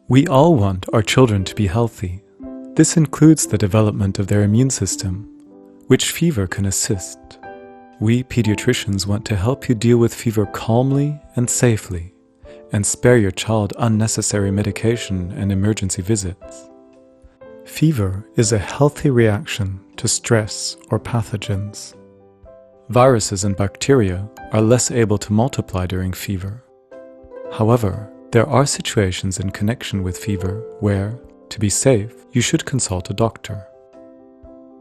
We all want our children to be healthy. This includes the development of their immune system, which fever can assist. We pediatricians want to help you deal with fever calmly and safely, and spare your child unnecessary medication and emergency visits. Fever is a healthy reaction to stress or pathogens. Viruses and bacteria are less able to multiply during fever. However, there are situations in connection with fever where, to be safe, you should consult a doctor.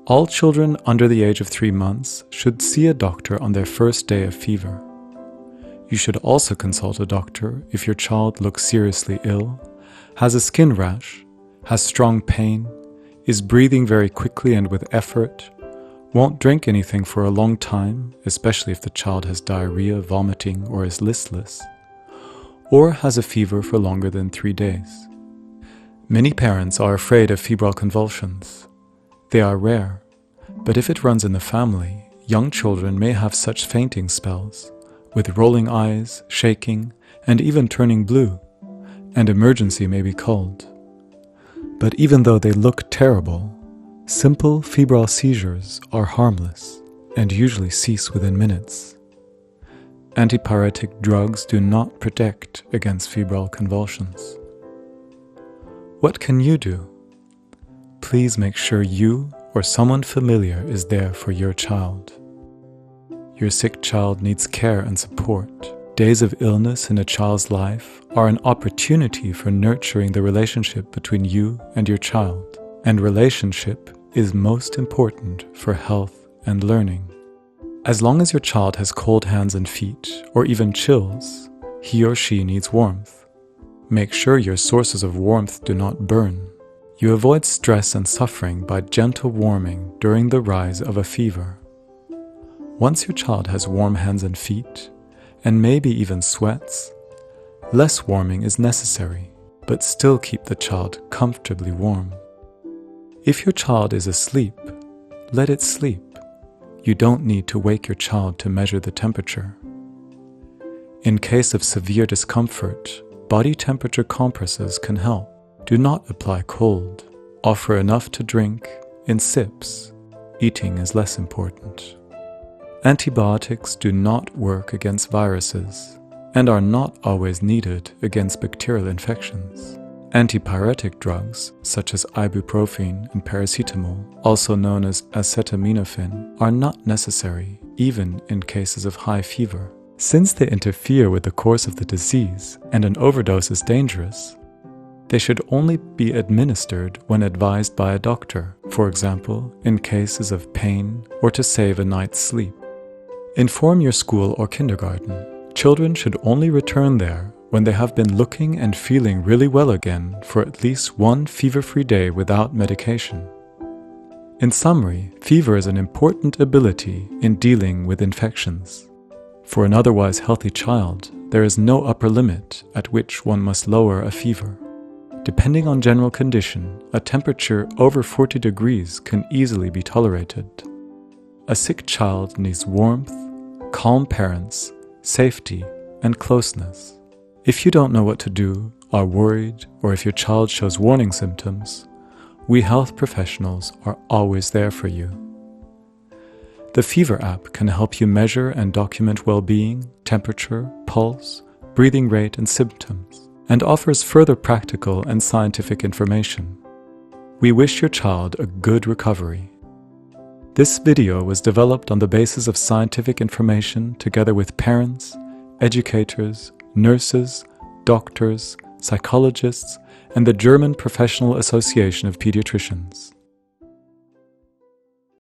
All children under the age of 3 months should see a doctor on their first day of fever. You should also consult a doctor if your child looks seriously ill, has a skin rash, has strong pain, is breathing very quickly and with effort, won't drink anything for a long time, especially if the child has diarrhea, vomiting, or is listless, or has a fever for longer than 3 days. Many parents are afraid of febrile convulsions. They are rare, but if it runs in the family, young children may have such fainting spells, with rolling eyes, shaking, and even turning blue, and emergency may be called. But even though they look terrible, simple febrile seizures are harmless and usually cease within minutes. Antipyretic drugs do not protect against febrile convulsions. What can you do? Please make sure you or someone familiar is there for your child. Your sick child needs care and support. Days of illness in a child's life are an opportunity for nurturing the relationship between you and your child, and relationship is most important for health and learning. As long as your child has cold hands and feet, or even chills, he or she needs warmth. Make sure your sources of warmth do not burn. You avoid stress and suffering by gentle warming during the rise of a fever. Once your child has warm hands and feet, and maybe even sweats, less warming is necessary, but still keep the child comfortably warm. If your child is asleep, let it sleep. You don't need to wake your child to measure the temperature. In case of severe discomfort, body temperature compresses can help. Do not apply cold. Offer enough to drink in sips. Eating is less important. Antibiotics do not work against viruses and are not always needed against bacterial infections. Antipyretic drugs, such as ibuprofen and paracetamol, also known as acetaminophen, are not necessary, even in cases of high fever. Since they interfere with the course of the disease and an overdose is dangerous, they should only be administered when advised by a doctor, for example, in cases of pain or to save a night's sleep. Inform your school or kindergarten. Children should only return there when they have been looking and feeling really well again for at least 1 fever-free day without medication. In summary, fever is an important ability in dealing with infections. For an otherwise healthy child, there is no upper limit at which one must lower a fever. Depending on general condition, a temperature over 40 degrees can easily be tolerated. A sick child needs warmth, calm parents, safety, and closeness. If you don't know what to do, are worried, or if your child shows warning symptoms, we health professionals are always there for you. The Fever app can help you measure and document well-being, temperature, pulse, breathing rate, and symptoms, and offers further practical and scientific information. We wish your child a good recovery. This video was developed on the basis of scientific information together with parents, educators, nurses, doctors, psychologists, and the German Professional Association of Pediatricians.